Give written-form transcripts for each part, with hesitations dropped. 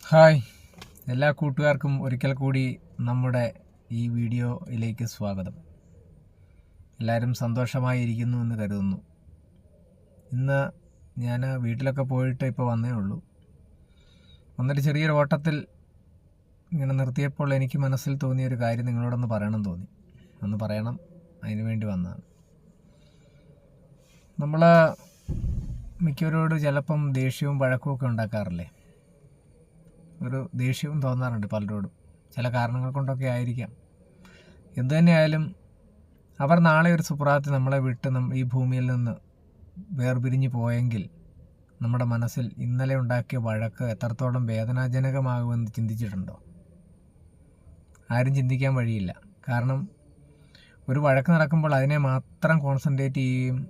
Hi, എല്ലാ കൂട്ടുകാർക്കും ഒരിക്കൽ കൂടി നമ്മുടെ ഈ വീഡിയോയിലേക്ക് സ്വാഗതം. എല്ലാവരും സന്തോഷമായിരിക്കുന്നു എന്ന് കരുതുന്നു. ഇന്ന് ഞാൻ വീട്ടിലൊക്കെ പോയിട്ട് ഇപ്പോൾ വന്നേ ഉള്ളൂ. വന്നിട്ട് ചെറിയൊരു ഓട്ടത്തിൽ ഇങ്ങനെ നിർത്തിയപ്പോൾ എനിക്ക് മനസ്സിൽ തോന്നിയൊരു കാര്യം നിങ്ങളോടൊന്ന് പറയണം തോന്നി. ഒന്ന് പറയണം, അതിനു വേണ്ടി വന്നതാണ്. നമ്മൾ മിക്കവരോട് ചിലപ്പം ദേഷ്യവും വഴക്കവും ഒക്കെ ഉണ്ടാക്കാറില്ലേ? ഒരു ദേഷ്യവും തോന്നാറുണ്ട് പലരോടും. ചില കാരണങ്ങൾ കൊണ്ടൊക്കെ ആയിരിക്കാം. എന്തു തന്നെയായാലും അവർ നാളെ ഒരു സുപ്രഭാതത്തിൽ നമ്മളെ വിട്ട് ഈ ഭൂമിയിൽ നിന്ന് വേർപിരിഞ്ഞു പോയെങ്കിൽ നമ്മുടെ മനസ്സിൽ ഇന്നലെ ഉണ്ടാക്കിയ വഴക്ക് എത്രത്തോളം വേദനാജനകമാകുമെന്ന് ചിന്തിച്ചിട്ടുണ്ടോ? ആരും ചിന്തിക്കാൻ വഴിയില്ല. കാരണം ഒരു വഴക്ക് നടക്കുമ്പോൾ അതിനെ മാത്രം കോൺസെൻട്രേറ്റ് ചെയ്യുകയും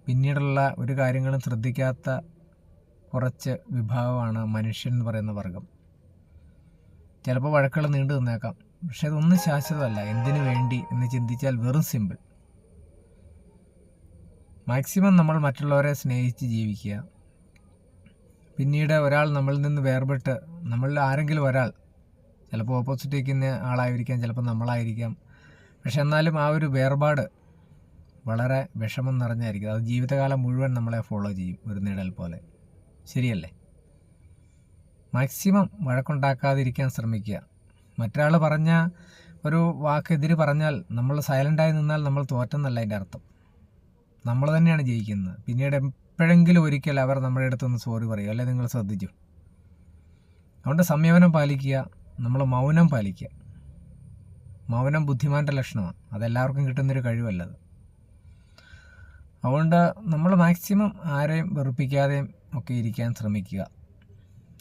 പിന്നീടുള്ള ഒരു കാര്യങ്ങളും ശ്രദ്ധിക്കാത്ത കുറച്ച് വിഭാഗമാണ് മനുഷ്യൻ എന്ന് പറയുന്ന വർഗം. ചിലപ്പോൾ വഴക്കുകൾ നീണ്ടു നിന്നേക്കാം, പക്ഷെ അതൊന്നും ശാശ്വതമല്ല. എന്തിനു വേണ്ടി എന്ന് ചിന്തിച്ചാൽ വെറും സിമ്പിൾ. മാക്സിമം നമ്മൾ മറ്റുള്ളവരെ സ്നേഹിച്ച് ജീവിക്കുക. പിന്നീട് ഒരാൾ നമ്മളിൽ നിന്ന് വേർപെട്ട്, നമ്മളിൽ ആരെങ്കിലും ഒരാൾ, ചിലപ്പോൾ ഓപ്പോസിറ്റ് നിൽക്കുന്ന ആളായിരിക്കാം, ചിലപ്പോൾ നമ്മളായിരിക്കാം, പക്ഷെ എന്നാലും ആ ഒരു വേർപാട് വളരെ വിഷമം നിറഞ്ഞായിരിക്കും. അത് ജീവിതകാലം മുഴുവൻ നമ്മളെ ഫോളോ ചെയ്യും, ഒരു നിഴൽ പോലെ. ശരിയല്ലേ? മാക്സിമം വഴക്കുണ്ടാക്കാതിരിക്കാൻ ശ്രമിക്കുക. മറ്റൊരാൾ പറഞ്ഞ ഒരു വാക്കെതിര് പറഞ്ഞാൽ നമ്മൾ സൈലൻ്റായി നിന്നാൽ നമ്മൾ തോറ്റെന്നല്ല അതിൻ്റെ അർത്ഥം. നമ്മൾ തന്നെയാണ് ജയിക്കുന്നത്. പിന്നീട് എപ്പോഴെങ്കിലും ഒരിക്കൽ അവർ നമ്മുടെ അടുത്തൊന്ന് സോറി പറയും, അല്ലെ? നിങ്ങൾ ശ്രദ്ധിച്ചു. അതുകൊണ്ട് സംയമനം പാലിക്കുക, നമ്മൾ മൗനം പാലിക്കുക. മൗനം ബുദ്ധിമാൻ്റെ ലക്ഷണമാണ്. അതെല്ലാവർക്കും കിട്ടുന്നൊരു കഴിവല്ലത്. അതുകൊണ്ട് നമ്മൾ മാക്സിമം ആരെയും വെറുപ്പിക്കാതെയും ഒക്കെ ഇരിക്കാൻ ശ്രമിക്കുക.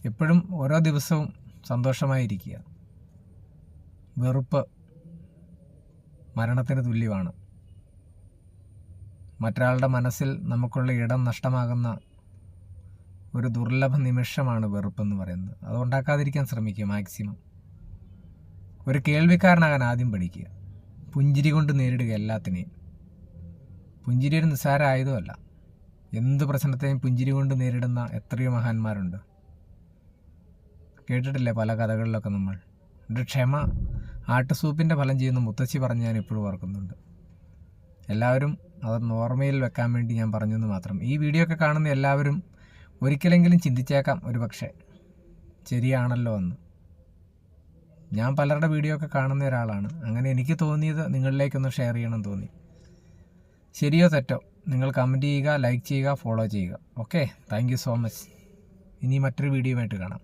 എപ്പോഴും ഓരോ ദിവസവും സന്തോഷമായിരിക്കുക. വെറുപ്പ് മരണത്തിന് തുല്യമാണ്. മറ്റൊരാളുടെ മനസ്സിൽ നമുക്കുള്ള ഇടം നഷ്ടമാകുന്ന ഒരു ദുർലഭ നിമിഷമാണ് വെറുപ്പെന്ന് പറയുന്നത്. അത് ഉണ്ടാക്കാതിരിക്കാൻ ശ്രമിക്കുക മാക്സിമം. ഒരു കേൾവിക്കാരനാകാൻ ആദ്യം പഠിക്കുക. പുഞ്ചിരി കൊണ്ട് നേരിടുക എല്ലാത്തിനെയും. പുഞ്ചിരി ഒരു നിസ്സാര ആയുധമല്ല. എന്ത് പ്രശ്നത്തെയും പുഞ്ചിരി കൊണ്ട് നേരിടുന്ന എത്രയോ മഹാന്മാരുണ്ട്. കേട്ടിട്ടില്ലേ പല കഥകളിലൊക്കെ നമ്മൾ. ഒരു ക്ഷമ ആട്ടുസൂപ്പിൻ്റെ ഫലം ചെയ്യുന്ന മുത്തശ്ശി പറഞ്ഞ് ഞാൻ ഇപ്പോഴും ഓർക്കുന്നുണ്ട്. എല്ലാവരും അത് ഓർമ്മയിൽ വെക്കാൻ വേണ്ടി ഞാൻ പറഞ്ഞെന്ന് മാത്രം. ഈ വീഡിയോ ഒക്കെ കാണുന്ന എല്ലാവരും ഒരിക്കലെങ്കിലും ചിന്തിച്ചേക്കാം, ഒരു പക്ഷേ ശരിയാണല്ലോ എന്ന്. ഞാൻ പലരുടെ വീഡിയോ ഒക്കെ കാണുന്ന ഒരാളാണ്. അങ്ങനെ എനിക്ക് തോന്നിയത് നിങ്ങളിലേക്കൊന്ന് ഷെയർ ചെയ്യണം തോന്നി. ശരിയോ തെറ്റോ നിങ്ങൾ കമൻറ്റ് ചെയ്യുക, ലൈക്ക് ചെയ്യുക, ഫോളോ ചെയ്യുക. Okay, thank you so much. ഇനി മറ്റൊരു വീഡിയോയുമായിട്ട് കാണാം.